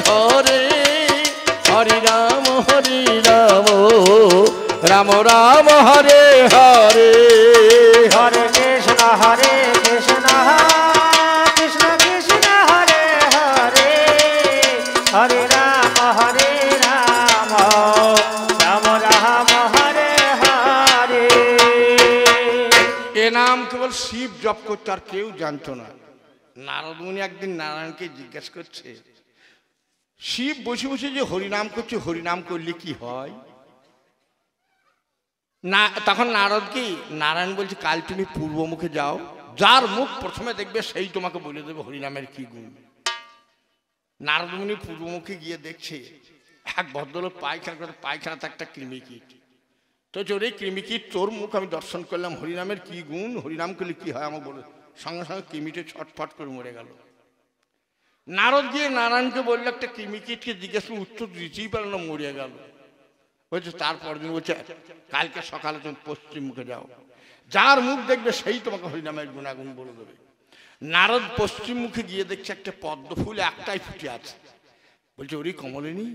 হরে হরে রাম রাম রাম হরে হরে হরে কৃষ্ণ কৃষ্ণ কৃষ্ণ হরে হরে হরে রাম রাম রাম হরে হরে। এ নাম কেবল শিব জপ করতো, আর কেউ জানতো না। নারদ মুনি একদিন নারায়ণকে জিজ্ঞাসা করছে, শিব বসে বসে যে হরিনাম করছে, হরিনাম করলে কি হয় না? তখন নারদ কি নারায়ণ বলছে, কাল তুমি পূর্ব মুখে যাও, যার মুখ প্রথমে দেখবে সেই তোমাকে বলে দেবে হরিনামের কি গুণ। নারদ মুনি পূর্বমুখে গিয়ে দেখছে এক ভদ্রলোক পায়খানা করে, পায়খানাতে একটা কৃমিকীট। তো ওরে কৃমিকীট, তোর মুখ আমি দর্শন করলাম, হরিনামের কি গুণ, হরিনাম করলে কি হয় আমাকে বলে। সঙ্গে সঙ্গে কৃমিটে ছটফট করে মরে গেল। নারদ গিয়ে নারায়ণকে বললো, একটা কৃমিকীটকে জিজ্ঞাসা উত্তর দিতেই পারল না, মরিয়া গেল। বলছে তারপর দিন বলছে, কালকে সকালে তুমি পশ্চিম মুখে যাও, যার মুখ দেখবে সেই তোমাকে হরিনামের গুণাগুণ বলে দেবে। নারদ পশ্চিম মুখে গিয়ে দেখছে একটা পদ্ম ফুল একটাই ফুটে আছে। বলছে, ওরে কমলিনী,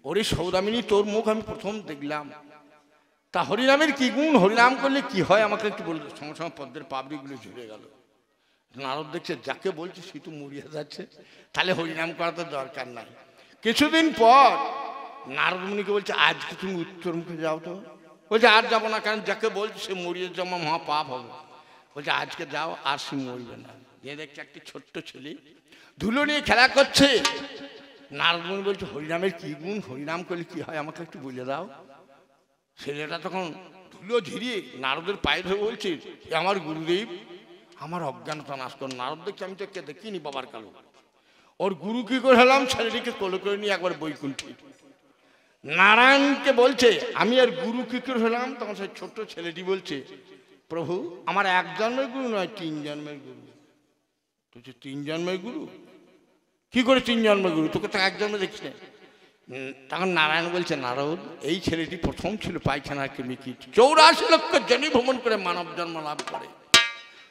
ওরে সৌদামিনী, তোর মুখ আমি প্রথম দেখলাম, তা হরিনামের কি গুণ, হরিনাম করলে কি হয় আমাকে একটু বলে। সঙ্গে সঙ্গে পদ্মের পাবড়িগুলো ঝরে গেল। নারদ দেখছে যাকে বলছে সে তো মরিয়া যাচ্ছে, তাহলে হরিনাম করা তো দরকার নাই। কিছুদিন পর নারদ মুনিকে বলছে, আজকে তুমি উত্তর মুখে যাও তো। বলছে, আর যাবো না, কারণ যাকে বলছে সে মরিয়ে যাওয়া মহা পাপ হবে। বলছে, আজকে যাও, আর সে মরবে না। যে দেখছে একটি ছোট্ট ছেলে ধুলো নিয়ে খেলা করছে। নারদ মুনি বলছে, হরিনামের কি গুণ, হরিনাম করলে কি হয় আমাকে একটু বলে দাও। ছেলেটা তখন ধুলো ঝিরিয়ে নারদের পায়ে ধরে বলছে, আমার গুরুদেব, আমার অজ্ঞানতা নাশ কর। নারদ দেখছে, আমি তো কে দেখিনি বাবার কালো। ওর গুরু কি করে হলাম, ছেলেটিকে কোলে করে নিয়ে একবার বৈকুণ্ঠে। নারায়ণকে বলছে, আমি আর গুরু কি করে হলাম। তখন সেই ছোট্ট ছেলেটি বলছে, প্রভু, আমার এক জন্মের গুরু নয়, 3 জন্মের গুরু। তুই 3 জন্মের গুরু? কি করে 3 জন্মের গুরু, তোকে তো এক জন্মে দেখিস না। তখন নারায়ণ বলছে, নারদ, এই ছেলেটি প্রথম ছিল পায়খানার কৃমিকীট, 84 লক্ষ জনি ভ্রমণ করে মানব জন্ম লাভ করে।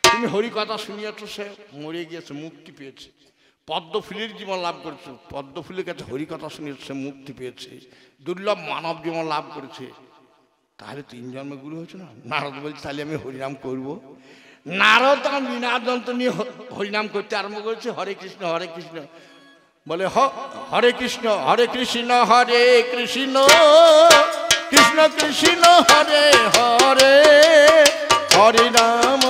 তুমি হরিকথা শুনিয়াছ, সে মরে গিয়েছে, মুক্তি পেয়েছে। পদ্ম ফুলের জীবন লাভ করেছে, পদ্ম ফুলের কাছে হরিকথা শুনিয়েছে, সে মুক্তি পেয়েছে, দুর্লভ মানব জীবন লাভ করেছে। তাহলে 3 জন্মে গুরু হয়েছে না? নারদ বলছে, তাহলে আমি হরিনাম করব। নারদ তখন বিনা যন্ত্র নিয়ে হরিনাম করতে আরম্ভ করেছে, হরে কৃষ্ণ বলে, হরে কৃষ্ণ হরে কৃষ্ণ কৃষ্ণ কৃষ্ণ হরে হরে হরে রাম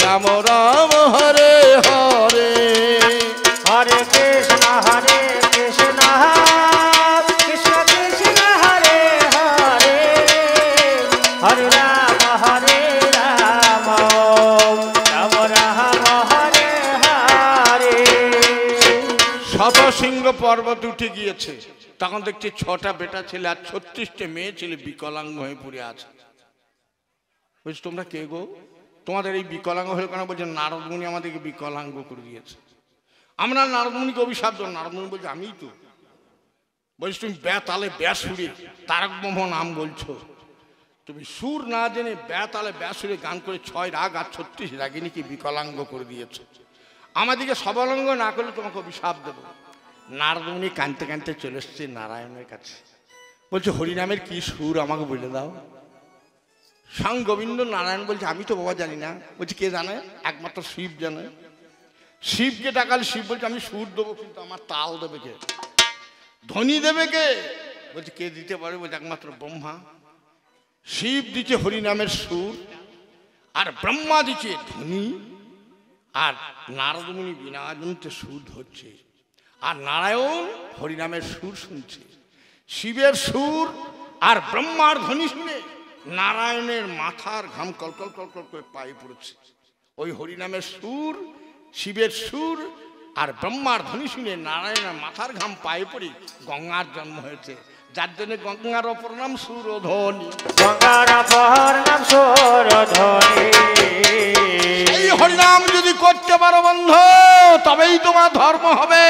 রাম রাম হরে হরে। হরে কৃষ্ণ কৃষ্ণ কৃষ্ণ কৃষ্ণ হরে হরে হরে রাম রাম রাম হরে হরে। শতশৃঙ্গ পর্বত উঠে গিয়েছে। তখন দেখছি 6টা বেটা ছেলে আর 36টা মেয়ে ছেলে বিকলাঙ্গ হয়ে পড়ে আছে। বলছি, তোমরা কে গো, তোমাদের এই বিকলাঙ্গ হয়ে কেন? বলছে, নারদ মুনি আমাদেরকে বিকলাঙ্গ করে দিয়েছে, আমরা নারদ মুনিকে অভিশাপ দেব। নারদ মুনি বলছে, আমিই তো। বলছি, তুমি বেতালে ব্যাসুরে তারক ব্রহ্ম নাম বলছো, তুমি সুর না জেনে বেতালে ব্যাসুরে গান করে 6 রাগ আর 36 রাগিনীকে বিকলাঙ্গ করে দিয়েছো, আমাদেরকে সবলঙ্গ না করলে তোমাকে অভিশাপ দেবো। নারদ মুনি কাঁদতে কাঁদতে চলে এসছে নারায়ণের কাছে। বলছে, হরিনামের কি সুর আমাকে বলে দাও। সাং গোবিন্দ নারায়ণ বলছে, আমি তো বাবা জানি না। বলছে, কে জানে? একমাত্র শিব জানে। শিবকে ডাকালে শিব বলছে, আমি সুর দেবো, কিন্তু আমার তাল দেবে কে, ধ্বনি দেবে কে? বলছে, কে দিতে পারে? বলছে, একমাত্র ব্রহ্মা। শিব দিচ্ছে হরিনামের সুর, আর ব্রহ্মা দিচ্ছে ধ্বনি, আর নারদ মুনি বিনা যন্ত্রে সুর ধরছে, আর নারায়ণ হরিনামের সুর শুনছে। শিবের সুর আর ব্রহ্মার ধ্বনি শুনে নারায়ণের মাথার ঘাম কলকল কলকল করে পায়ে পড়েছে। ওই হরিনামের সুর, শিবের সুর আর ব্রহ্মার ধ্বনি শুনে নারায়ণের মাথার ঘাম পায়ে পড়ে গঙ্গার জন্ম হয়েছে, যার জন্য গঙ্গার অপর নাম সুরধ্বনি। গঙ্গার অপর নাম সুরধ্বনি। এই হরিনাম যদি করতে পারো বন্ধু, তবেই তোমার ধর্ম হবে।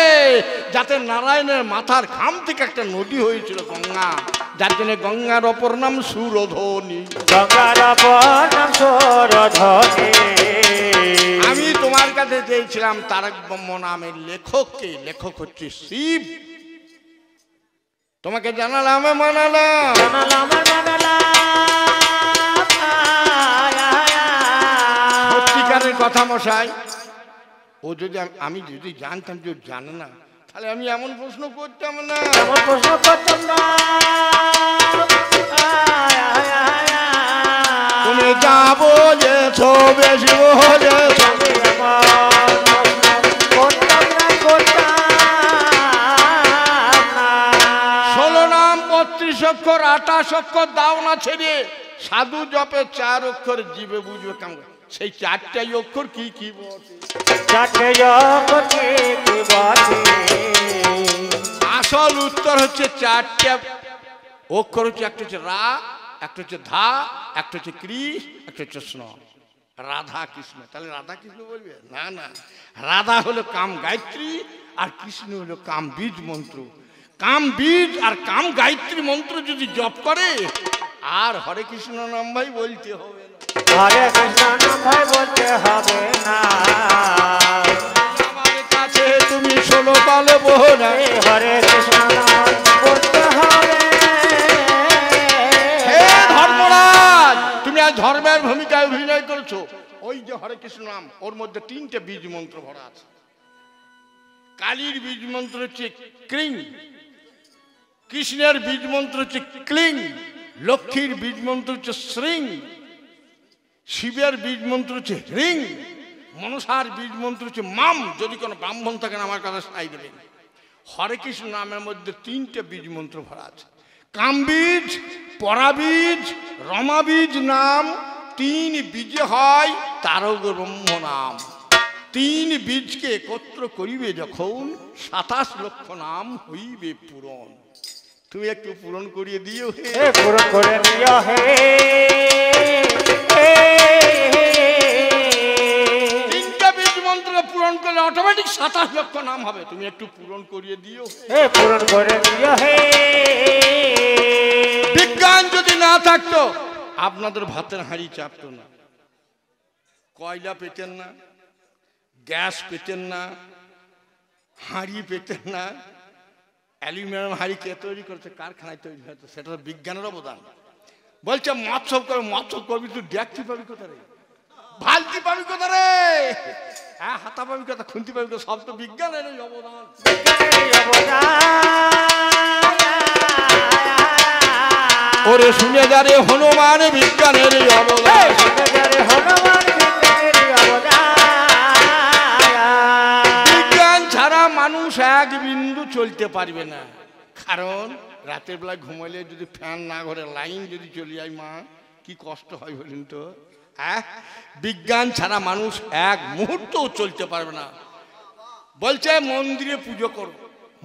যাতে নারায়ণের মাথার ঘাম থেকে একটা নদী হয়েছিল গঙ্গা, যার জন্য গঙ্গার অপর নাম সুরধনী। গঙ্গার অপর নাম সুরধনী। আমি তোমার কাছে চেয়েছিলাম তারক ব্রহ্ম নামের লেখককে, লেখক হচ্ছে শিব। তোমাকে জানালাম, মানালাম, সত্যিকারের কথা মশাই। ও যদি আমি যদি জানতাম যে ও জানে না, তাহলে আমি এমন প্রশ্ন করতাম না, এমন প্রশ্ন করতাম না। তুমি যা বোঝেছ বেশি বোঝেছ, নাম 32 অক্ষর 28 অক্ষর দাও না ছেড়ে, সাধু জপে 4 অক্ষর, জীবে বুঝবে কাম। সেই 4টাই অক্ষর কি কি বটে? 4টে অক্ষর কি কি বটে? আসল উত্তর হচ্ছে 4টে অক্ষর হচ্ছে, একটা হচ্ছে রা, একটা হচ্ছে ধা, একটা হচ্ছে কৃ, একটা হচ্ছে স্ন। রাধা কৃষ্ণ। তাহলে রাধা কৃষ্ণ বলবে না, না, রাধা হলো কাম গায়ত্রী আর কৃষ্ণ হলো কাম বীজ মন্ত্র। কাম বীজ আর কাম গায়ত্রী মন্ত্র যদি জপ করে, আর হরে কৃষ্ণ নাম ভাই বলতে হবে না। হরে কৃষ্ণ নাম ভাই বলতে হবে না। আমার কাছে তুমি 16 কালে বোঝা, হরে কৃষ্ণ নাম বলতে হবে। হে ধর্মরাজ, তুমি আজ ধর্মের ভূমিকায় অভিনয় করেছো। ওই যে হরে কৃষ্ণ নাম, ওর মধ্যে 3টে বীজ মন্ত্র ভরা আছে। কালীর বীজ মন্ত্র হচ্ছে ক্রিং, কৃষ্ণের বীজ মন্ত্র হচ্ছে ক্লিং, লক্ষ্মীর বীজ মন্ত্র হচ্ছে শ্রিং, শিবের বীজ মন্ত্র হচ্ছে হ্রিং, মনসার বীজ মন্ত্র হচ্ছে মাম। যদি কোনো ব্রাহ্মণ থাকেন আমার কাছে সাই দেবেন। হরে কৃষ্ণ নামের মধ্যে 3টে বীজ মন্ত্র ভরা আছে। কামবীজ, পরাবীজ, রমাবীজ নাম 3 বীজে হয় তারক ব্রহ্ম নাম। 3 বীজকে একত্র করিবে যখন 27 লক্ষ নাম হইবে পূরণ। তুমি একটু পূরণ করিয়ে দিও হে, পূরণ করে দিও হে। 3টে বীজ মন্ত্র পূরণ করলে অটোমেটিক 27 লক্ষ নাম হবে। তুমি একটু পূরণ করিয়ে দিও হে, পূরণ করে দিও হে। বিজ্ঞান যদি না থাকতো আপনাদের ভাতের হাঁড়ি চাপতো না, কয়লা পেতেন না, গ্যাস পেতেন না, হাঁড়ি পেতেন না। অ্যালুমিনিয়াম হাঁড়ি কে তৈরি করেছে? কারখানায় তৈরি হয়েছে। সেটা তো বিজ্ঞানের অবদান। বলছে মৎস্য করে, মৎস্য করবি তুই দেখতে পাবি কোথা রে, ভালতি পাবি কোথা রে, হ্যাঁ হাতা পাবি কোথা, খুন্তি পাবি কোথা, সব তো বিজ্ঞানের অবদান। ওরে শুনে যারে হনুমান বিজ্ঞানের অবদান। বিজ্ঞান ছাড়া মানুষ এক বিন্দু চলতে পারবে না। কারণ রাতের বেলায় ঘুমাইলে যদি ফ্যান না ঘরে, লাইন যদি চলে যায়, মা কি কষ্ট হয় বলুন তো। হ্যাঁ, বিজ্ঞান ছাড়া মানুষ এক মুহূর্তও চলতে পারবে না। বলছে মন্দিরে পুজো করো,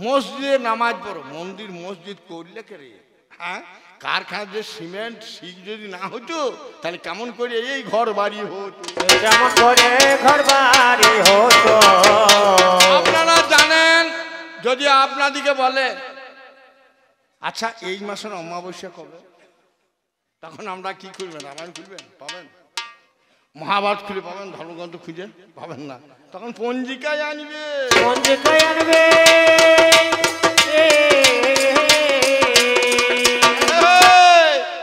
মসজিদে নামাজ পড়ো। মন্দির মসজিদ করলে কে রে? হ্যাঁ, কারখানা যে সিমেন্ট শিখ যদি না হতো, তাহলে কেমন করে এই ঘর বাড়ি হতো, কেমন করে ঘর বাড়ি হতো। আপনারা জানেন। যদি আপনাদিকে বলে আচ্ছা এই মাসের অমাবস্যা কবে, তখন আমরা কি করবেন? রামায়ণ খুলবেন, পাবেন? মহাভারত খুলে পাবেন? ধর্মগ্রন্থ খুঁজে পাবেন না। তখন পঞ্জিকায় আনবে, পঞ্জিকায় আনবে।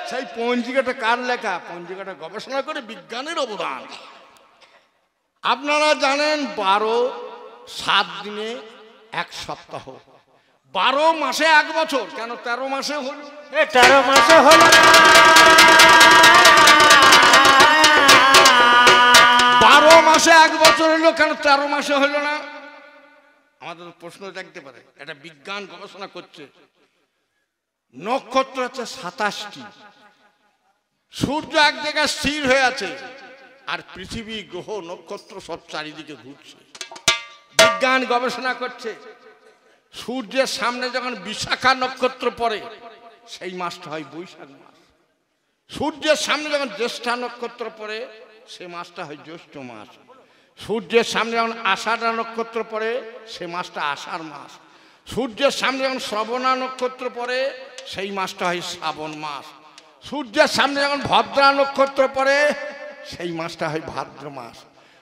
সেই পঞ্জিকাটা কার লেখা? পঞ্জিকাটা গবেষণা করে বিজ্ঞানের অবদান। আপনারা জানেন 7 দিনে 1 সপ্তাহ, 12 মাসে 1 বছর। কেন 13 মাসে হলো? 13 মাসে হলো না। 12 মাসে 1 বছর হলো, কেন 13 মাসে হলো না? আমাদের প্রশ্ন দেখতে পারে। এটা বিজ্ঞান গবেষণা করছে। নক্ষত্র আছে 27টি, সূর্য এক জায়গায় স্থির হয়ে আছে, আর পৃথিবী, গ্রহ, নক্ষত্র সব চারিদিকে ঘুরছে। বিজ্ঞান গবেষণা করছে সূর্যের সামনে যখন বিশাখা নক্ষত্র পড়ে, সেই মাসটা হয় বৈশাখ মাস। সূর্যের সামনে যখন জ্যেষ্ঠা নক্ষত্র পড়ে, সে মাসটা হয় জ্যৈষ্ঠ মাস। সূর্যের সামনে যখন আষাঢ়া নক্ষত্র পড়ে, সে মাসটা আষাঢ় মাস। সূর্যের সামনে যখন শ্রবণা নক্ষত্র পড়ে সেই মাসটা হয় শ্রাবণ মাস। সূর্যের সামনে যখন ভদ্রা নক্ষত্র পড়ে সেই মাসটা হয় ভাদ্র মাস।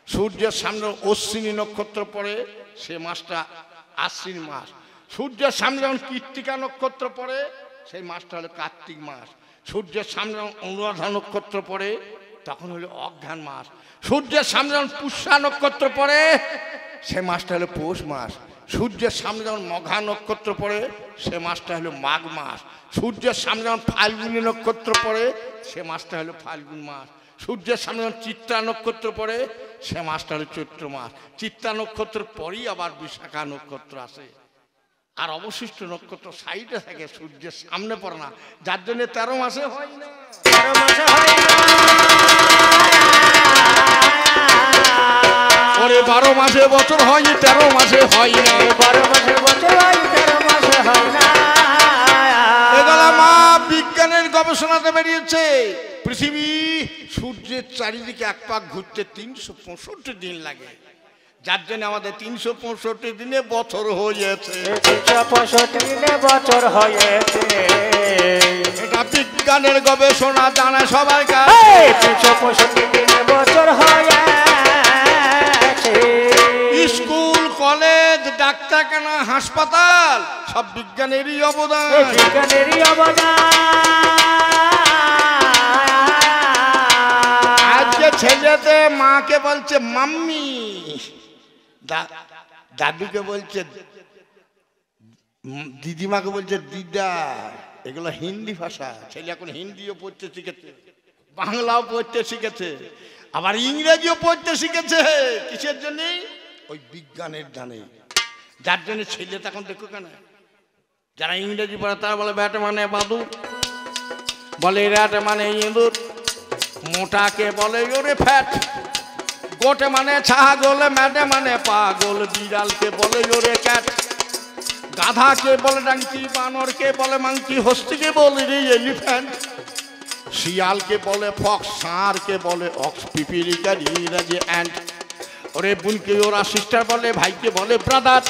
সূর্যের সামনে অশ্বিনী নক্ষত্র পড়ে সে মাসটা আশ্বিন মাস। সূর্যের সামনে যখন কৃত্তিকা নক্ষত্র পড়ে সেই মাসটা হলো কার্তিক মাস। সূর্যের সামনে যখন অনুরাধা নক্ষত্র পড়ে তখন হলো অঘ্রাণ মাস। সূর্যের সামনে যখন পুষ্যা নক্ষত্র পড়ে সে মাসটা হলো পৌষ মাস। সূর্যের সামনে যখন মঘা নক্ষত্র পড়ে সে মাসটা হলো মাঘ মাস। সূর্যের সামনে যখন ফাল্গুনী নক্ষত্র পড়ে সে মাসটা হলো ফাল্গুন মাস। সূর্যের সামনে যখন চিত্রা নক্ষত্র পড়ে সে মাসটা হলো চৈত্র মাস। চিত্রা নক্ষত্রের পরই আবার বিশাখা নক্ষত্র আসে। আর অবশিষ্ট নক্ষত্র সাইডে থাকে, সূর্যের সামনে পড়ে না, যার জন্য 13 মাসে হয় না। 13 মাসে হয় না। ওরে 12 মাসে বছর হয়, 13 মাসে হয় না। 12 মাসে বছর হয়, 13 মাসে হয় না। এগুলা মা বিজ্ঞানের গবেষণাতে বেরিয়েছে। পৃথিবী সূর্যের চারিদিকে এক পাক ঘুরতে 365 দিন লাগে, যার জন্য আমাদের 365 দিনে বছর হয়েছে। 365 দিনে বছর হয়েছে। এটা বিজ্ঞানের গবেষণা, জানা সবার কাছে। 365 দিনে বছর হয়েছে। স্কুল, কলেজ, ডাক্তারখানা, হাসপাতাল সব বিজ্ঞানেরই অবদান। বিজ্ঞানেরই অবদান। আজকে ছেলেতে মাকে বলছে মাম্মি, দাদুকে বলছে দিদিমাকে বলছে দিদা। এগুলো হিন্দি ভাষা। ছেলে এখন হিন্দিও পড়তে শিখেছে, বাংলাও পড়তে শিখেছে, আবার ইংরেজিও পড়তে শিখেছে। কিসের জন্য? ওই বিজ্ঞানের জানে। যার জন্য ছেলে তখন দেখো কেন, যারা ইংরেজি পড়ে তারা বলে ব্যাট মানে বাদুর, বলে র্যাট মানে ইঁদুর, মোটাকে বলে ওরে ফ্যাট, গোটে মানে ছাগল, ম্যাটে মানে পাগল, বিড়ালকে বলে ওরে ক্যাট, গাধাকে বলে ডাঙ্কি, বানরকে বলে মাংকি, হস্তিকে বলে রে এলিফ্যান্ট, শিয়ালকে বলে ফক্স, ষাঁড়কে বলে অক্স, পিপিলিকার ইংরাজি অ্যান্ট। ওরে বোনকে ওরা সিস্টার বলে, ভাইকে বলে ব্রাদার,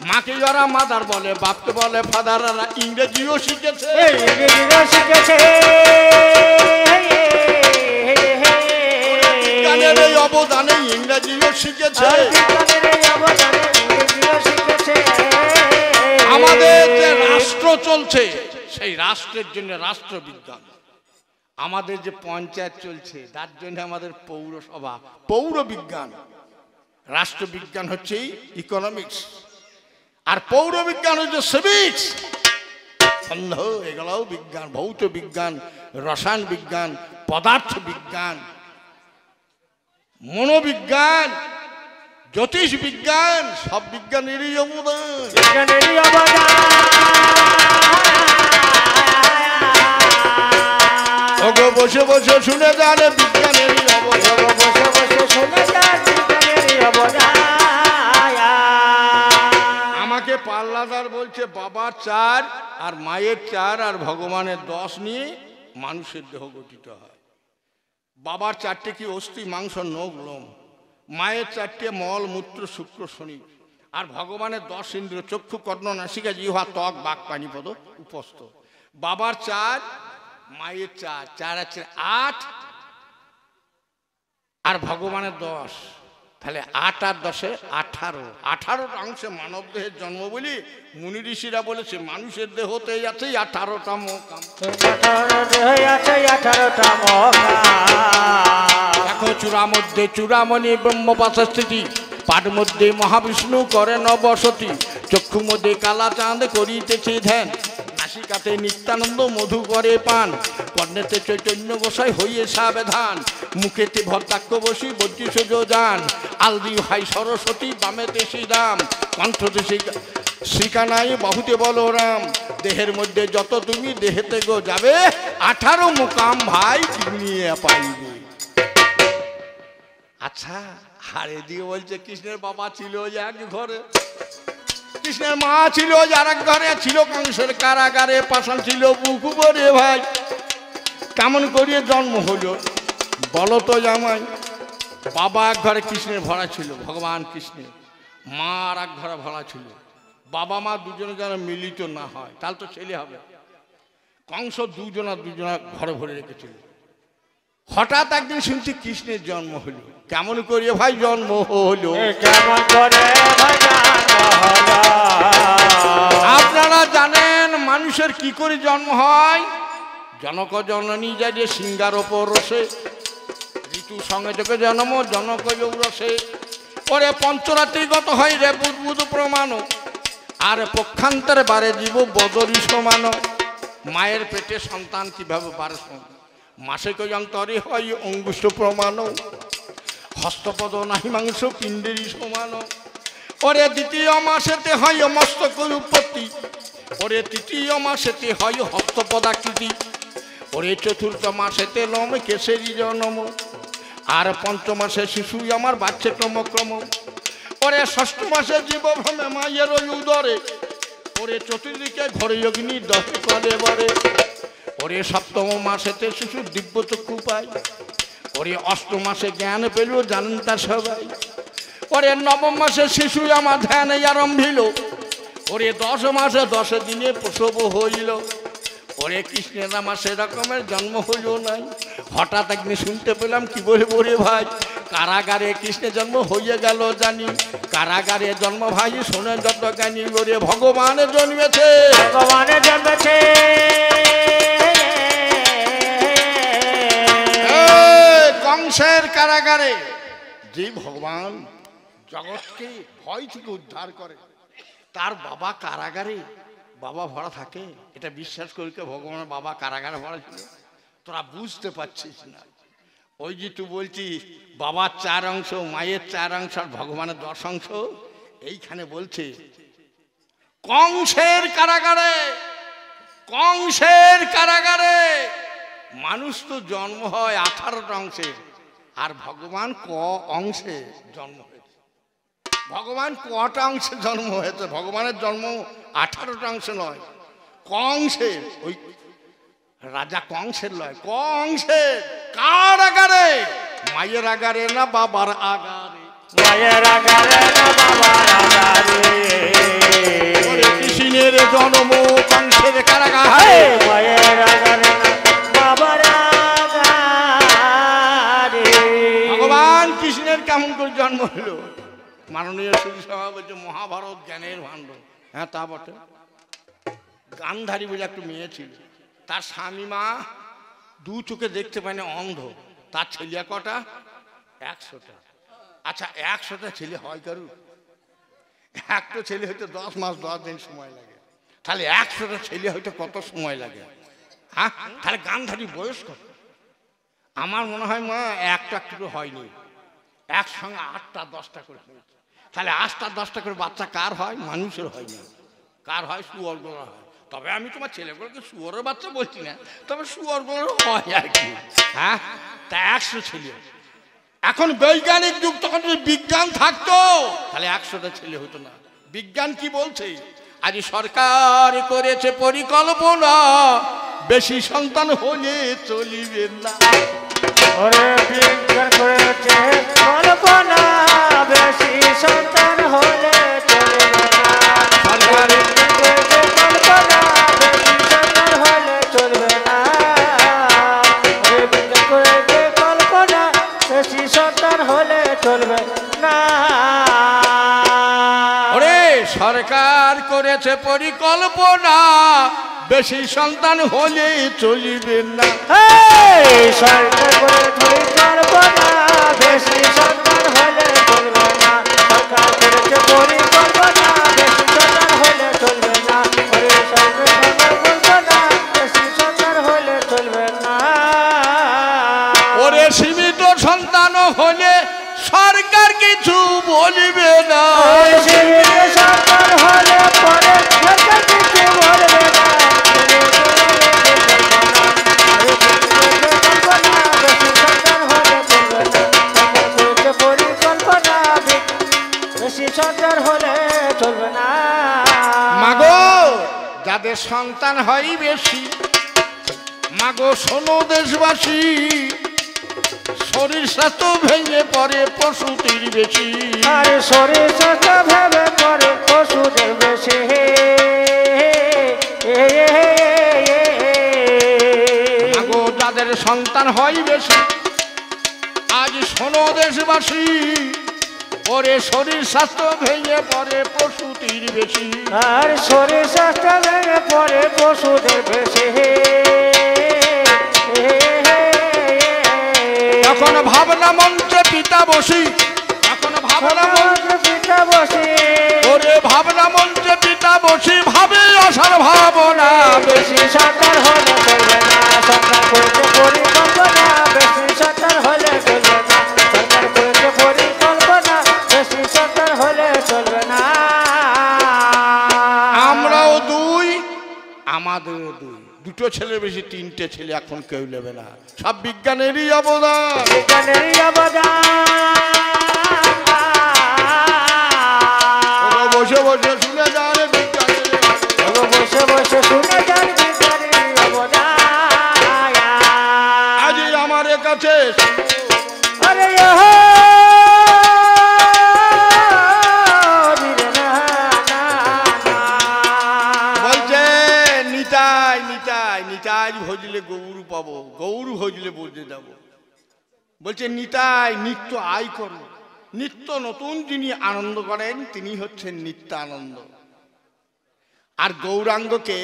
মাকে ওরা মাদার বলে, বাপকে বলে ফাদার। ওরা ইংরেজিও শিখেছে, ইংরেজিও শিখেছে। বিজ্ঞানের এই অবদানে ইংরেজিও শিখেছে। আমাদের যে রাষ্ট্র চলছে সেই রাষ্ট্রের জন্য রাষ্ট্রবিজ্ঞান। আমাদের যে পঞ্চায়েত চলছে তার জন্য আমাদের পৌরসভা, পৌর বিজ্ঞান। রাষ্ট্রবিজ্ঞান হচ্ছে ইকোনমিক্স, আর পৌর বিজ্ঞান হচ্ছে সিভিক্স। এগুলোও বিজ্ঞান। ভৌত বিজ্ঞান, রসায়ন বিজ্ঞান, পদার্থ বিজ্ঞান, মনোবিজ্ঞান, জ্যোতিষ বিজ্ঞান, সব বিজ্ঞানেরই অবদান। বিজ্ঞানেরই অবদান। বসে বসে শুনে যান বিজ্ঞানেরই অবদান। বসে বসে শুনে যান বিজ্ঞানেরই অবদান। আমাকে পাল্লাদার বলছে বাবার 4 আর মায়ের 4 আর ভগবানের 10 নিয়ে মানুষের দেহ গঠিত হয়। বাবার 4টে কি অস্থি, মাংস, নখ, লোম। মায়ের 4টে মল, মূত্র, শুক্র, শনি। আর ভগবানের 10 ইন্দ্রিয়, চক্ষু, কর্ণ, নাসিকা, জিহ্বা, ত্বক, বাক, পানিপদ, উপস্থ। বাবার 4, মায়ের 4, 4 আছে 8, আর ভগবানের 10। তাহলে 8 আর 10-এ 18। 18টা অংশে মানব দেহের জন্ম বলি মুনি ঋষিরা বলেছে মানুষের দেহতেই আছে 18টা মোকাম। দেখো চূড়া মধ্যে চূড়ামণি ব্রহ্মপাশা স্থিতি, পাঠ মধ্যে মহাবিষ্ণু করে নবসতী, চক্ষু মধ্যে কালা চাঁদ করিতেছে ধ্যান, নাসিকাতে নিত্যানন্দ মধু করে পান, কর্ণেতে চৈতন্য গোসাই হইয়ে সাবধান, মুখেতে ভদ্রাক্ষ বসি বত্রিশ যান, আলদি ভাই সরস্বতী বামেতে শ্রীরাম, কণ্ঠতে শ্রীকানাই বাহুতে বলরাম, দেহের মধ্যে যত তুমি দেহেতে গো যাবে 18 মোকাম ভাই নিয়ে পাইবে। আচ্ছা, হারে দিয়ে বলছে কৃষ্ণের বাবা ছিল এক ঘরে, কৃষ্ণের মা ছিল আর এক ঘরে, ছিল কংসের কারাগারে, পাষাণ ছিল বুকু ভরে ভাই, কেমন করিয়ে জন্ম হলো বলো তো জামাই। বাবা এক ঘরে কৃষ্ণের ভরা ছিল, ভগবান কৃষ্ণের, মা আর এক ঘরে ভরা ছিল। বাবা মা দুজনে যেন মিলিত না হয়, তাহলে তো ছেলে হবে। কংস দুজনা ঘরে ভরে রেখেছিল। হঠাৎ একদিন শুনছি কৃষ্ণের জন্ম হলো। কেমন করে ভাই জন্ম হলো? কেমন করে ভাই জন্ম হলো? আপনারা জানেন মানুষের কি করে জন্ম হয়? জনক জননী যায় সিংহার ওপর রসে, ঋতু সঙ্গে যোগে জন্ম জনক রসে। পরে পঞ্চরাত্রি গত হয় রে বুধ প্রমাণ, আর পক্ষান্তরে বারে জীব বদরি সমান। মায়ের পেটে সন্তান কিভাবে বারে মাসে অন্তরে হয় অঙ্গুষ্ঠ প্রমাণ, হস্তপদ নাহি মাংস পিণ্ডেরই সমান। ওরে দ্বিতীয় মাসেতে হয় মস্তক উৎপত্তি, ওরে তৃতীয় মাসেতে হয় হস্তপদাকৃতি, ওরে চতুর্থ মাসেতে লম কেশেরই জন্ম, আর পঞ্চমাসে শিশু আমার বাচ্চে ক্রমক্রম। ওরে ষষ্ঠ মাসে জীব ভ্রমে মায়ের ওই উদরে, ওরে চতুর্দিকে ঘরে অগ্নি দহে করে বরে। ওরে সপ্তম মাসেতে শিশু দিব্য চক্ষু পায়, ওরে অষ্টম মাসে জ্ঞান পেল জানেন তা সবাই। ওরে নবম মাসে শিশু আমার ধ্যানে আরম্ভিল, ওরে 10 মাসে 10 দিনে প্রসব হইল। ওরে কৃষ্ণের আমার সেরকমের জন্ম হইল নাই। হঠাৎ একদিন শুনতে পেলাম কি বলে বলে ভাই, কারাগারে কৃষ্ণের জন্ম হইয়া গেল জানি। কারাগারে জন্ম ভাই শোনে যত জ্ঞানী, ওরে ভগবানের জন্মেছে, ভগবানের জন্মেছে। কংসের কারাগারে যে ভগবান জগৎকে ভয় থেকে উদ্ধার করে, তার বাবা কারাগারে বাবা ভরা থাকে। এটা বিশ্বাস করি ভগবানের বাবা কারাগারে ভরা ছিল। তোরা বুঝতে পারছিস না। ওই যে তুই বলছিস বাবার 4 অংশ, মায়ের 4 অংশ, আর ভগবানের 10 অংশ। এইখানে বলছে কংসের কারাগারে, কংসের কারাগারে মানুষ তো জন্ম হয় 18টা অংশে, আর ভগবান ক অংশে জন্ম হয়েছে। ভগবান কটা অংশে জন্ম হয়েছে? ভগবানের জন্ম 18টা অংশে নয়, কংসের। ওই রাজা কংসের লয়, কংসের। কার আগারে? মায়ের আগারে না বাবার আগারে? মায়ের আগারে না বাবার আগারে। কৃষ্ণের জন্ম কংসের কারাগারে, মায়ের আগারে না বাবার আগারে। ভগবান কৃষ্ণের কেমন করে জন্ম হলো? মাননীয় শ্রী সভা বলছে মহাভারত জ্ঞানের ভাণ্ডার। হ্যাঁ তা বটে। গান্ধারী বলে একটু মেয়ে ছিল, তার স্বামী মা 2 চোখে দেখতে পায় না, অন্ধ। তার ছেলে কটা? 100টা। আচ্ছা 100টা ছেলে হয় কারু? একটা ছেলে হয়তো 10 মাস 10 দিন সময় লাগে, তাহলে 100টা ছেলে হয়তো কত সময় লাগে? হ্যাঁ, তাহলে গান্ধারী বয়স কত? আমার মনে হয় মা একটা একটু হয়নি, একসঙ্গে 8টা 10টা করে হয়েছে। তাহলে 8টা 10টা করে বাচ্চা কার হয়? মানুষের হয় না, কার হয়? শুয়োরগুলো হয়। তবে আমি তোমার ছেলেগুলোকে শুয়োরের বাচ্চা বলছি না, তবে শুয়োরগুলো হয় আর কি। হ্যাঁ, তা 100 ছেলে। এখন বৈজ্ঞানিক যুগ, তখন যদি বিজ্ঞান থাকতো তাহলে 100টা ছেলে হতো না। বিজ্ঞান কি বলছে? আজ সরকার করেছে পরিকল্পনা, বেশি সন্তান হলে চলিবে না। ওরে বিজ্ঞান করেছে কল্পনা, বেশি সন্তান হলে চলবে না। সরকার করেছে কল্পনা, বেশি সন্তান হলে চলবে না। ওরে বিজ্ঞান করেছে কল্পনা, বেশি সন্তান হলে চলবে না। ওরে সরকার করেছে পরিকল্পনা, বেশি সন্তান হলে চলিবে না। সরকার করেছে পরিকল্পনা, বেশি সন্তান হলে চলবে না। সরকার করেছে পরিকল্পনা, বেশি সন্তান হলে চলবে না। ওরে সরকার পরিকল্পনা, বেশি সন্তান হলে চলবে না। ওরে সীমিত সন্তান হলে সরকার কিছু বলিবে না। সীমিত সন্তান হলে পরে সরকার কিছু বলবে না। সন্তান হলে চলবে না। মাগো যাদের সন্তান হয় বেশি, মাগো শোনো দেশবাসী, শরীর স্বাস্থ্য ভেঙে পড়ে পশুটির বেশি। আর শরীর স্বাস্থ্য ভেবে পড়ে পশুদের বেশি। বেশে আগো যাদের সন্তান হয় বেশি আজ শোনো দেশবাসী ওরে শরীর স্বাস্থ্য ভেঙে পড়ে প্রসূতির বেশি আর শরীর স্বাস্থ্য ভেঙে পড়ে পশুদের বেশে তখন ভাবনা মঞ্চে পিতা বসি তখন ভাবনা মঞ্চে পিতা বসে ওরে ভাবনা মঞ্চে পিতা বসি ভাবে আসার ভাবনা বেশি সন্তান হলে চলবে না সরকার করেছে পরিকল্পনা বেশি সন্তান হলে চলবে না সরকার করেছে পরিকল্পনা বেশি সন্তান হলে চলবে না আমরাও দুই আমাদেরও দুই দুটো ছেলে বেশি তিনটে ছেলে এখন কেউ নেবে না সব বিজ্ঞানেরই অবদান বিজ্ঞানেরই অবদান বসে বসে শুনে যান বিজ্ঞানের বসে বসে শুনে যান বিজ্ঞানেরই অবদান আজ আমার কাছে আরে বলছে নিতাই নিতাই নিতাই ভজলে গৌর পাবো গৌর ভজলে বলতে যাবো বলছে নিতাই নিত্য আয় করো নিত্য নতুন যিনি আনন্দ করেন তিনি হচ্ছেন নিত্য আনন্দ আর গৌরাঙ্গকে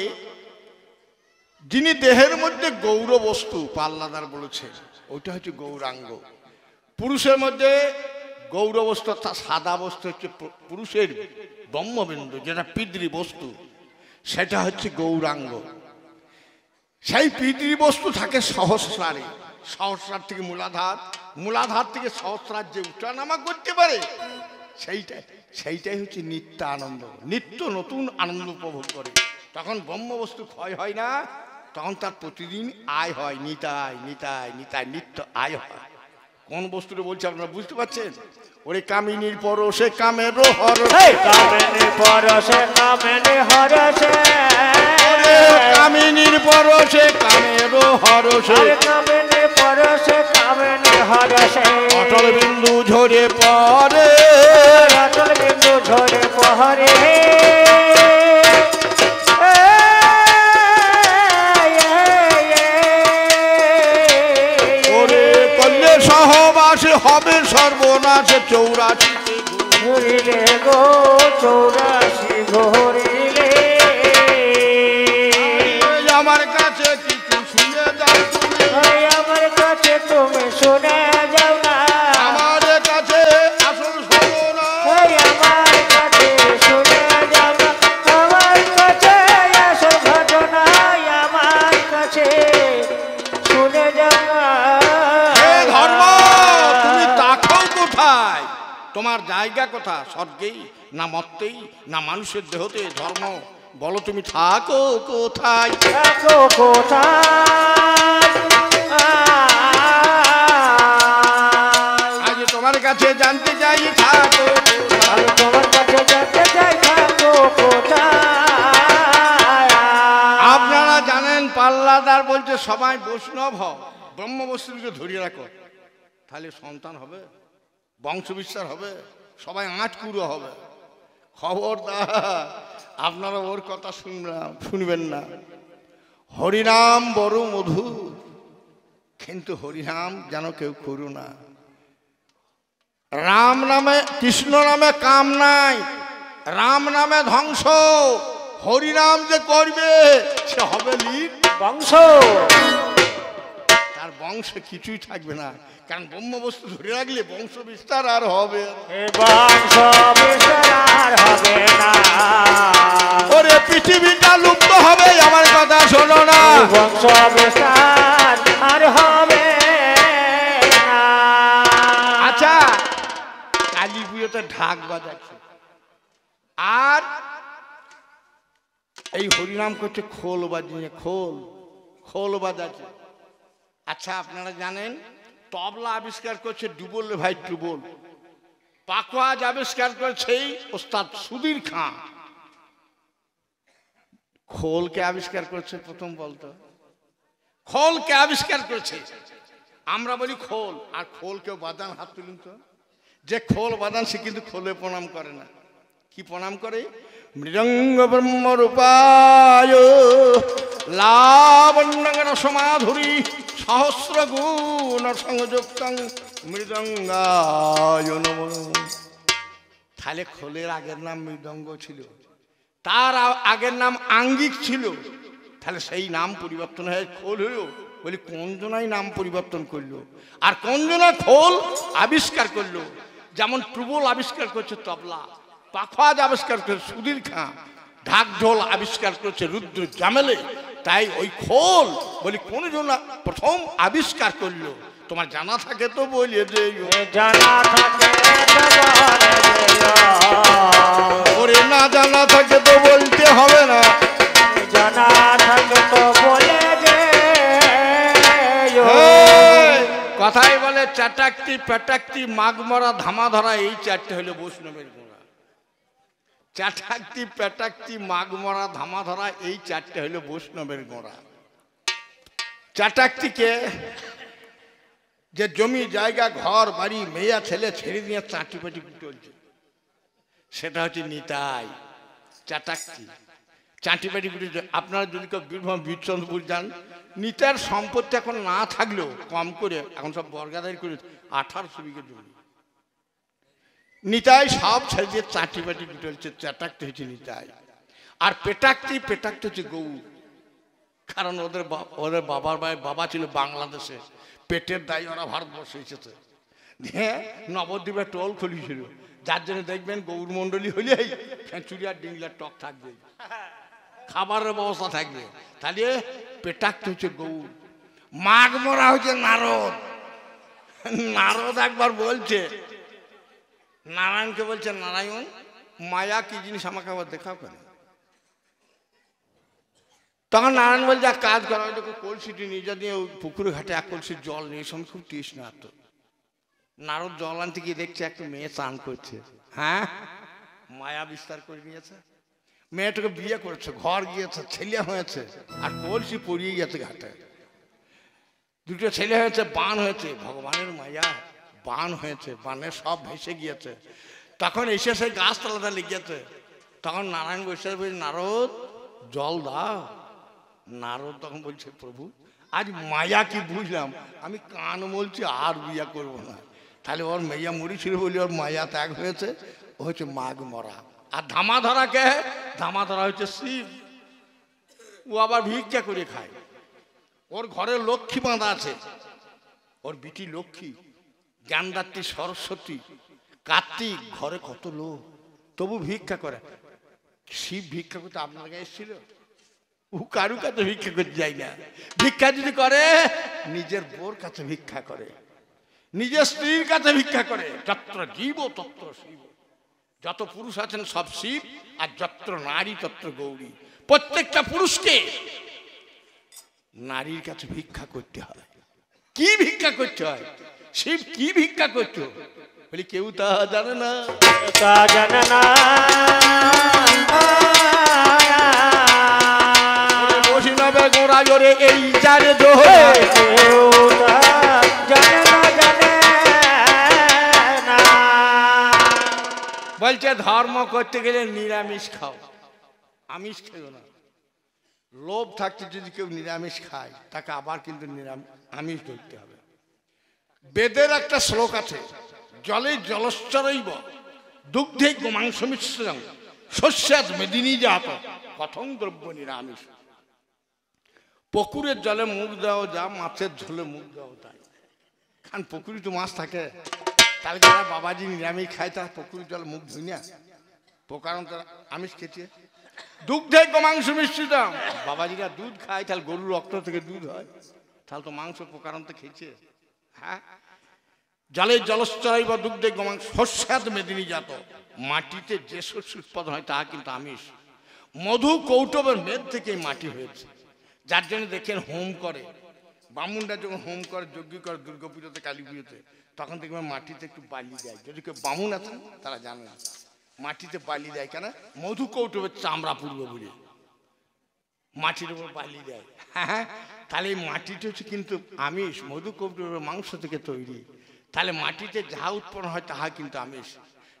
যিনি দেহের মধ্যে গৌর বস্তু পাল্লাদার বলেছে ওইটা হচ্ছে গৌরাঙ্গ পুরুষের মধ্যে গৌর বস্তু অর্থাৎ সাদা বস্তু হচ্ছে পুরুষের ব্রহ্মবিন্দু যেটা পিতৃ বস্তু সেটা হচ্ছে গৌরাঙ্গ সেই পিতৃ বস্তু থাকে সহস্রারে সহস্রার থেকে মূলাধার মূলাধার থেকে সহস্রার যে উঠানামা করতে পারে সেইটাই হচ্ছে নিত্য আনন্দ নিত্য নতুন আনন্দ উপভোগ করে তখন ব্রহ্মবস্তু ক্ষয় হয় না তখন তার প্রতিদিন আয় হয় নিতাই নিতাই নিতাই নিত্য আয় হয় কোন বস্তুটা বলছে আপনারা বুঝতে পারছেন ওরে কামিনীর পরশে কামের হরসে কামিনীর পরশে কামিনী হরসে কামিনীর পরশে কামের হরসে কামিনী পরশে কামিনী হরসে অটল বিন্দু ঝরে পড়ে অটল বিন্দু ঝরে পড়ে ওরে কল্যে সহবাসে হবে সর্বনাশে 84 ঘুরিলে গো 84 ঘুরিলে আমার কাছে কিছু শুনে যাও তুমি আমার কাছে তুমি শুনে যাও না আমার কাছে আসল শোনো না আমার কাছে শুনে যাও না আমার কাছে আসল ঘটনা আমার কাছে শুনে যাও না হে ধর্ম তুমি তাকাও কোথায় তোমার জায়গা কোথা স্বর্গেই না মর্তেই না মানুষের দেহতে ধর্ম বলো তুমি থাকো কোথায় থাকো কোথায় আজ তোমার কাছে জানতে চাই থাকো আমি তোমার কাছে যেতে চাই থাকো কোথায় আপনারা জানেন পাল্লাদার বলছে সবাই বৈষ্ণব হও ব্রহ্মবস্তুকে ধরিয়ে রাখো তাহলে সন্তান হবে বংশ বিস্তার হবে সবাই আঁটকুড়ো হবে খবরদার আপনারা ওর কথা শুনবেন না হরিনাম বড় মধুর কিন্তু হরিনাম যেন কেউ করো না রাম নামে কৃষ্ণ নামে কাম নাই রাম নামে ধ্বংস হরিনাম যে করবে সে হবে লিপ বংশ তার বংশে কিছুই থাকবে না কারণ ব্রহ্মবস্তু ধরে রাখলে বংশ বিস্তার আর হবে বংশ বিস্তার হবে না ওরে পৃথিবীটা লুপ্ত হবে আমার কথা শোনো না বংশ বিস্তার আর হবে না আচ্ছা কালী পুজোতে ঢাক বাজাচ্ছে আর এই হরিনাম করছে খোল বাজিয়ে খোল বাজাচ্ছে আচ্ছা আপনারা জানেন তবলা আবিষ্কার করছে ডুবল ভাই টুবল পাকওয়াজ আবিষ্কার করছে ওস্তাদ সুধীর খান খোলকে আবিষ্কার করছে প্রথম বলতো খোলকে আবিষ্কার করছে আমরা বলি খোল আর খোল কেউ বাদান হাত তুলুন তো যে খোল বাদান সে কিন্তু খোলে প্রণাম করে না কি প্রণাম করে মৃদঙ্গ ব্রহ্মরূপায় লাবণ্যগণ সমাধুরী সহস্র গুণ সংযুক্তং মৃদঙ্গায় নমঃ। তাহলে খোলের আগের নাম মৃদঙ্গ ছিল, তার আগের নাম আঙ্গিক ছিল, তাহলে সেই নাম পরিবর্তন হয়ে খোল হলো। বলি কোন জনাই নাম পরিবর্তন করলো, আর কোন জনা খোল আবিষ্কার করলো। যেমন প্রবল আবিষ্কার করছে তবলা, পাখওয়াজ আবিষ্কার করছে সুধীর খাঁ, ঢাক ঢোল আবিষ্কার করছে রুদ্র জামেলে। তাই ওই খোল বলি কোন জন প্রথম আবিষ্কার করলো, তোমার জানা থাকে তো বলিয়ে যে জানা থাকে ওরে না জানা থাকে তো বলতে হবে না, জানা থাকে তো বলে যে কথাই বলে চাটাক্তি পেটাক্তি মাঘমরা ধামা ধরা, এই চারটে হলো বৈষ্ণবের গোড়া। চাটাক্তি পেটাক্তি মাঘমরা ধামা ধরা, এই চারটে হলো বৈষ্ণবের গোড়া। চাটাক্তিকে যে জমি জায়গা ঘর বাড়ি মেয়া ছেলে ছেড়ে দিয়ে চাটি পাটি চলছে, সেটা হচ্ছে নিতাই। চাটাক্তি চাটি পাটি গুটি। আপনারা যদি কেউ বীরভূম বীরচন্দ্রপুর যান, নিতার সম্পত্তি এখন না থাকলেও কম করে এখন সব বর্গাদারি করে 1800 বিঘে জমি। নিতাই সব ছেড়ে দিয়ে চাটি পাটি চলছে, চাটাক্তি হচ্ছে নিতাই। আর পেটাক্তি পেটাক্তি হচ্ছে গৌর। কারণ ওদের বাবার বাবা ছিল বাংলাদেশে, পেটের দায় ওরা ভারতবর্ষে এসেছে, হ্যাঁ নবদ্বীপে টোল খুলেছিল। যার জন্য দেখবেন গৌরমণ্ডলী হলেই ফেঁচুরি আর ডিংলার টক থাকবে, খাবারের ব্যবস্থা থাকবে। তাহলে পেটাক্তি হচ্ছে গৌর। মাঘমরা হচ্ছে নারদ। নারদ একবার বলছে নারায়ণকে, বলছে নারায়ণ মায়া কি জিনিস আমাকে আবার দেখাও কেন? তখন নারায়ণ বলছে এক কাজ করা, ওই দেখো কলসিটি নিয়ে যা দিয়ে পুকুরে ঘাটে এক কলসির জল নিয়ে সঙ্গে খুব তৃষ্ণা তো। নারদ জল আনতে গিয়ে দেখছে একটা মেয়ে চান করছে, হ্যাঁ মায়া বিস্তার করে নিয়েছে। মেয়েটাকে বিয়ে করেছে, ঘর গিয়েছে, ছেলে হয়েছে, আর কলসি পড়িয়ে গেছে ঘাটে। দুটো ছেলে হয়েছে, বান হয়েছে, ভগবানের মায়া বান হয়েছে, বানে সব ভেসে গিয়েছে। তখন এসে সেই গাছতলাটা লেগেছে। তখন নারায়ণ বসে বলছে নারদ জল দাও। নারদ তখন বলছে প্রভু আজ মায়া কি বুঝলাম, আমি কান বলছি আর বিয়ে করবো না। তাহলে ওর মেয়া মরিছিল বলে ওর মায়া ত্যাগ হয়েছে, ও হচ্ছে মাঘ মরা। আর ধামা ধরা কে? ধামা ধরা হচ্ছে শিব। ও আবার ভিক্ষা করে খায়। ওর ঘরে লক্ষ্মী বাঁধা আছে, ওর বিটি লক্ষ্মী, জ্ঞানদাত্রী সরস্বতী, কার্তিক, ঘরে কত লোক, তবু ভিক্ষা করে। শিব ভিক্ষা করতে আপনার কাছে এসেছিল? ও কারু কাছে ভিক্ষা করতে যায় না। ভিক্ষা যদি করে নিজের বোর কাছে ভিক্ষা করে, নিজের স্ত্রীর কাছে ভিক্ষা করে। যত্র জীব তত্র শিব। যত পুরুষ আছেন সব শিব, আর যত্র নারী তত্র গৌরী। প্রত্যেকটা পুরুষকে নারীর কাছে ভিক্ষা করতে হয়। কি ভিক্ষা করতে হয়? শিব কি ভিক্ষা করছো বলি কেউ তা জানে না, তা জানে না। বৈষ্ণবে গোড়া জোরে এই চার দোহে কেউ তা জানে না, জানে না। বলছে ধর্ম করতে গেলে নিরামিষ খাও, আমিষ খেও না। লোভ থাকতে যদি কেউ নিরামিষ খায় তাকে আবার কিন্তু আমিষ ধরতে হবে। বেদের একটা শ্লোক আছে, জলে জলশ্চরৈব দুগ্ধে গোমাংস মিশ্রং শস্যাৎ মেদিনী জাত কথং দ্রব্য নিরামিষ। পুকুরের জলে মুখ দেওয়া যা, মাছের ঝোলে মুখ দেওয়া তাই। কারণ পুকুরে তো মাছ থাকে। তাহলে যারা বাবাজি নিরামিষ খায় তারা পুকুরের জলে মুখ ধুই না, কারণ তারা আমিষ খেয়েছে। দুগ্ধে গোমাংস মিশ্রিত, বাবাজিরা দুধ খায়, তাহলে গরুর রক্ত থেকে দুধ হয়, তাহলে তো মাংস প্রকারান্ত খেয়েছে। হ্যাঁ, জলে জলশ্চরৈব দুগ্ধে গোমাংস শস্যাৎ মেদিনী জাত। মাটিতে যে শস্য উৎপাদন হয় তাহা কিন্তু আমিষ। মধু কৌটবের মেদ থেকে মাটি হয়েছে। যার জন্য দেখেন হোম করে, বামুনরা যখন হোম করে, যজ্ঞ করে দুর্গা পুজোতে, কালী পুজোতে, তখন দেখবেন মাটিতে একটু বালি দেয়। যদি কেউ বামুন আছেন তারা জানে না, মাটিতে বালি দেয় কেন? মধু কৌটবের চামড়া পূর্ব বলে মাটির উপর বালি দেয়। হ্যাঁ, তাহলে এই মাটিটা হচ্ছে কিন্তু আমিষ, মধু কৌটবের মাংস থেকে তৈরি। তাহলে মাটিতে যা উৎপন্ন হয় তাহা কিন্তু আমিষ।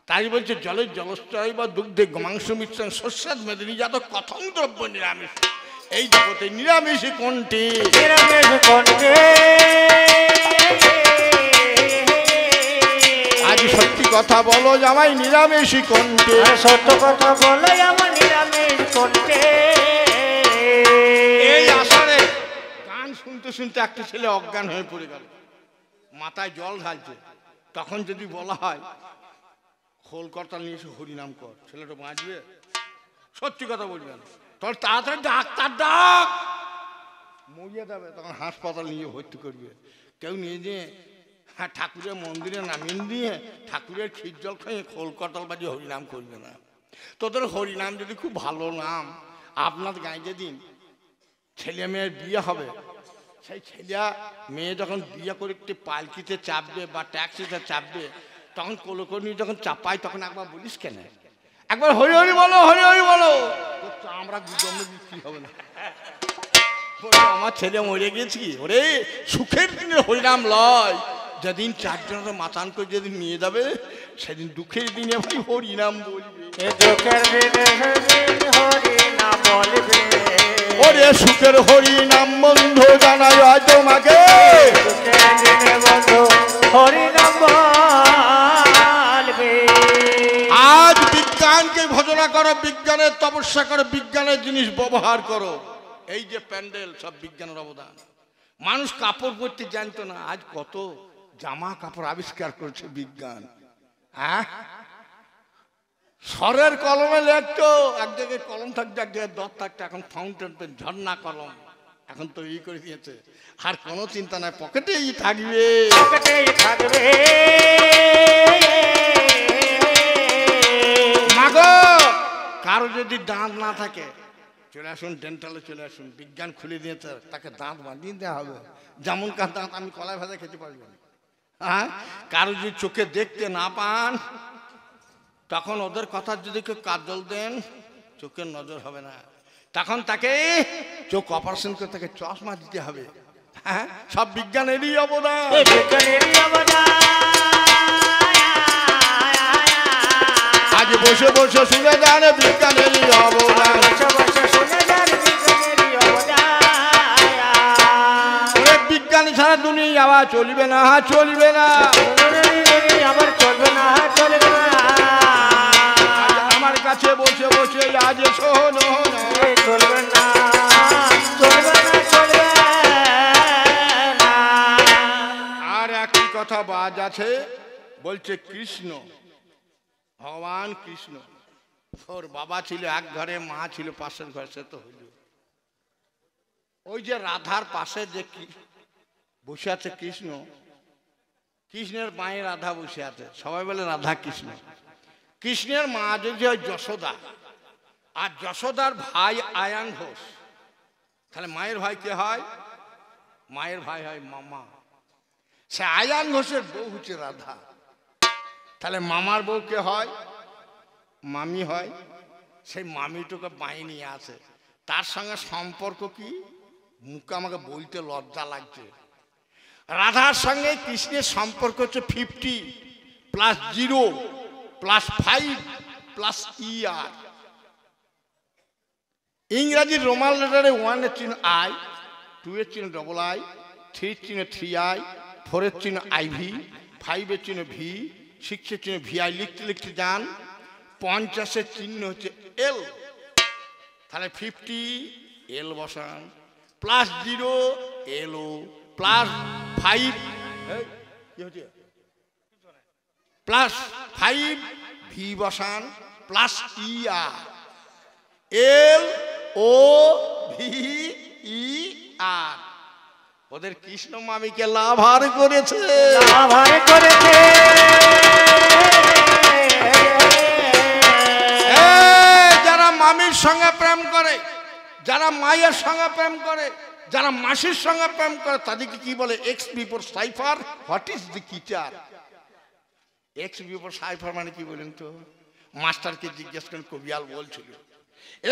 তাই বলছে জলের জলশ্চয় বা দুগ্ধে মাংস মিশ্রণ শস্যাদ মেদিনী যত কথং দ্রব্য নিরামিষ। এই জগতে নিরামিষ কোনটি? নিরামিষ কোনটি? আজ সত্যি কথা বলো জামাই, নিরামিষ কোনটি? সত্য কথা বলো আমার নিরামিষ কোনটি? এই আষাঢ়ে গান শুনতে শুনতে একটা ছেলে অজ্ঞান হয়ে পড়ে গেল, মাথায় জল ঢালছে। তখন যদি বলা হয় খোল কর্তা নিয়ে এসে হরিনাম কর, ছেলেটা বাঁচবে? সত্যি কথা বলবেন, তোর তাড়াতাড়ি ডাক্তার ডাক, মরিয়ে দেবে। তখন হাসপাতাল নিয়ে ভর্তি করবে। কেউ নিয়ে যেয়ে ঠাকুরের মন্দিরে নামিয়ে দিয়ে ঠাকুরের ক্ষীর জল খেয়ে খোল কর্তাল বাজিয়ে হরিনাম করবে না। তোদের হরিনাম যদি খুব ভালো নাম, আপনার গায়ে যেদিন ছেলে মেয়ের বিয়ে হবে, সেই ছেলে মেয়ে যখন বিয়ে করে একটি পালকিতে চাপবে বা ট্যাক্সিতে চাপবে, তখন কোলকর্ণী যখন চাপাই তখন একবার বলিস কেন, একবার হরি হরি বলো, হরি হরি বলো। আমরা গুজমে বিক্রি হবে না। আমার ছেলে মরে গেছি কি, ওরে সুখের দিনে হরিনাম লয়, যেদিন চারজনের মাতান করে যেদিন নিয়ে যাবে সেদিন দুঃখের দিনে ভাই হরিনাম বলবে। দুঃখের দিনে হরিনাম বলবে। ওরে সুখের হরিনাম বন্ধু জানাই হয় তোমাকে, দুঃখের দিনে বন্ধু হরিনাম বলবে। আজ বিজ্ঞানকে ভজনা করো, বিজ্ঞানের তপস্যা করো, বিজ্ঞানের জিনিস ব্যবহার করো। এই যে প্যান্ডেল, সব বিজ্ঞানের অবদান। মানুষ কাপড় পরতে জানতো না, আজ কত জামা কাপড় আবিষ্কার করেছে বিজ্ঞান। হ্যাঁ, স্বরের কলমে লেখতো, এক জায়গায় কলম থাকতো, এক জায়গায় দত থাকতো, এখন ফাউন্টেন পেন, ঝর্ণা কলম এখন তো ই করে দিয়েছে। আর কোনো চিন্তা নাই, পকেটেই থাকবে, পকেটেই থাকবে। মাগো কারো যদি দাঁত না থাকে চলে আসুন, ডেন্টালে চলে আসুন, বিজ্ঞান খুলে দিয়েছে, তাকে দাঁত বাঁধিয়ে দেওয়া হবে। যেমন কার দাঁত আমি কলাই ভাজা খেতে পারবো না। হ্যাঁ, কারো যদি চোখে দেখতে না পান, তখন ওদের কথা যদি কেউ কাজল দেন, চোখের নজর হবে না, তখন তাকে চোখ অপারেশন করে তাকে চশমা দিতে হবে। হ্যাঁ, সব বিজ্ঞানেরই অবদান, বিজ্ঞানেরই অবদান। আজ বসে বসে শুনে যান বিজ্ঞানেরই অবদান। বসে বসে শুনে যান বিজ্ঞানেরই অবদান। বিজ্ঞান ছাড়া দুনিয়া আবার চলবে না, চলবে না, আমার চলবে না, চলবে না। আমার কাছে বসে বসে আজ শোনো না, চলবে না, চলবে না, চলবে না। আর একই কথা বাজ আছে, বলছে কৃষ্ণ, ভগবান কৃষ্ণ, ওর বাবা ছিল এক ঘরে, মা ছিল পাশের ঘরে, সে তো হইল। ওই যে রাধার পাশে যে বসে আছে কৃষ্ণ, কৃষ্ণের মায়ের রাধা বসে আছে, সবাই বলে রাধা কৃষ্ণ। কৃষ্ণের মা যদি হয় যশোদা, আর যশোদার ভাই আয়ান ঘোষ, তাহলে মায়ের ভাই কে হয়? মায়ের ভাই হয় মামা। সে আয়ান ঘোষের বউ হচ্ছে রাধা, তাহলে মামার বউ কে হয়? মামি হয়। সেই মামিটাকে মায়ে নিয়ে আসে, তার সঙ্গে সম্পর্ক কি মুখে আমাকে বলতে লজ্জা লাগছে। রাধার সঙ্গে কৃষ্ণের সম্পর্ক হচ্ছে 50 + 0 + 5 + ER। ইংরাজির রোমান লেটারে 1 এর চিহ্ন I, 2 এর চিহ্ন I, 3 এর চিহ্ন 3I, 4 এর চিহ্ন IV, 5 এর চিহ্ন V, 6 এর চিহ্ন VI লিখতে লিখতে যান। 50 এর চিহ্ন হচ্ছে L, তাহলে 50 L বসান, +0 LO, +5 +5 V বসান, +ER, LOVER। ওদের কৃষ্ণ মামিকে লাভার করেছে, লাভার করেছে। যারা মামির সঙ্গে প্রেম করে, যারা মায়ের সঙ্গে প্রেম করে, যারা মাসির সঙ্গে প্রেম করে, তাদেরকে কি বলে? X before cipher. What is the teacher? X before cipher মানে কি বলেন তো? মাস্টারকে জিজ্ঞেস করেন, কবিয়াল বলছিল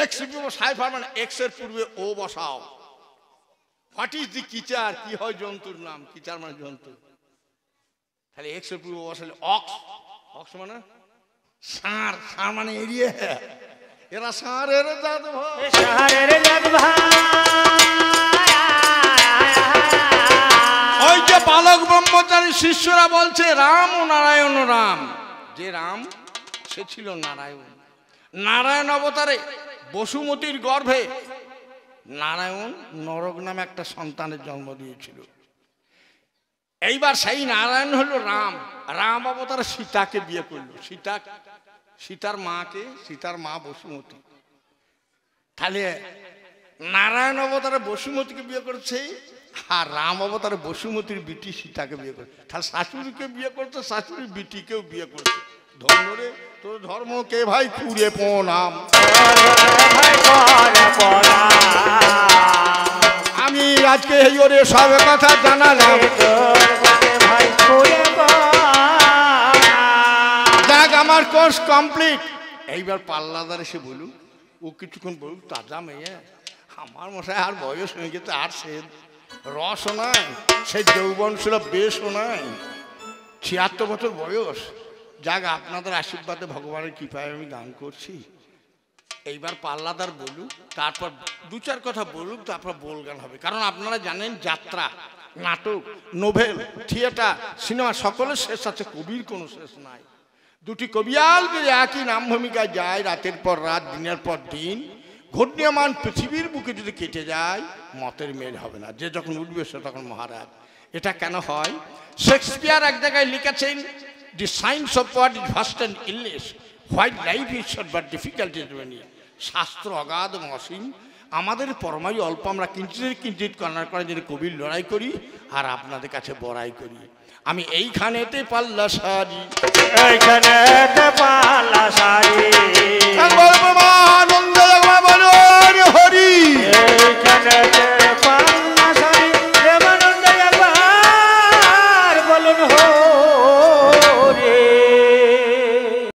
এক্স বিফোর সাইফার মানে এক্স এর পূর্বে ও বসাও। হোয়াট ইজ দি কিচার? কি হয় জন্তুর নাম? কিচার মানে জন্তু। তাহলে এক্স এর পূর্বে বসালে অক্স, অক্স মানে ষাঁড়, ষাঁড় মানে এড়িয়ে, এরা ষাঁড়ের জাত ভাই। ষাঁড়ের জাত ভাই। ওই যে বালক ব্রহ্মচারী শিষ্যরা বলছে রাম ও নারায়ণ রাম, যে রাম সে ছিল নারায়ণ। নারায়ণ অবতারে বসুমতীর গর্ভে নারায়ণ নরক নামে একটা সন্তানের জন্ম দিয়েছিল। এইবার সেই নারায়ণ হলো রাম। রাম অবতারে সীতাকে বিয়ে করলো। সীতার মাকে, সীতার মা বসুমতী। তাহলে নারায়ণ অবতারে বসুমতীকে বিয়ে করছে, আর রাম অবতারে বসুমতীর বিটি সীতাকে বিয়ে করছে। তাহলে শাশুড়িকে বিয়ে করছে, শাশুড়ির বিটিকেও বিয়ে করছে। ধর্ম রে তোর ধর্ম কে ভাই খুঁড়ে প্রণাম। আমি আজকে এই ওরে সব কথা জানালাম। যাক আমার কোর্স কমপ্লিট। এইবার পাল্লাদার এসে বলুক, ও কিছুক্ষণ বলুক, তাজা মেয়ে, আমার মশাই আর বয়স হয়ে গেছে, আর সে রসও নাই, সে যৌবন ছিল বেশও নাই, ৭৬ বছর বয়স। যাক আপনাদের আশীর্বাদে ভগবানের কৃপায় আমি গান করছি। এইবার পাল্লাদার বলুক, তারপর দু চার কথা বলুক, তারপর বল গান হবে। কারণ আপনারা জানেন যাত্রা, নাটক, নোভেল, থিয়েটার, সিনেমা সকলের শেষ আছে, কবির কোনো শেষ নাই। দুটি কবিয়াল যদি একই নাম ভূমিকায় যায়, রাতের পর রাত, দিনের পর দিন, ঘূর্ণীয়মান পৃথিবীর বুকে যদি কেটে যায়, মতের মেল হবে না। যে যখন উঠবে সে তখন মহারাজ। এটা কেন হয়? শেক্সপিয়ার এক জায়গায় লিখেছেন, দি science of what is vast and illness, white life is short but difficulties many. শাস্ত্র অগাধ এবং অসীম, আমাদের পরমায়ু অল্প, আমরা কিঞ্চিত কিঞ্চিত কর্নার করে যদি কবির লড়াই করি আর আপনাদের কাছে বড়াই করি। আমি এইখানেতে পাল্লা সারি, এইখানেতে পাল্লা